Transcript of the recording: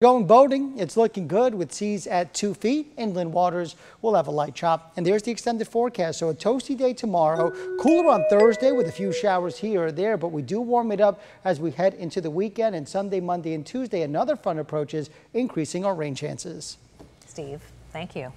Going boating, it's looking good with seas at 2 feet. Inland waters will have a light chop. And there's the extended forecast. So a toasty day tomorrow, cooler on Thursday with a few showers here or there, but we do warm it up as we head into the weekend. And Sunday, Monday, and Tuesday, another front approaches, increasing our rain chances. Steve, thank you.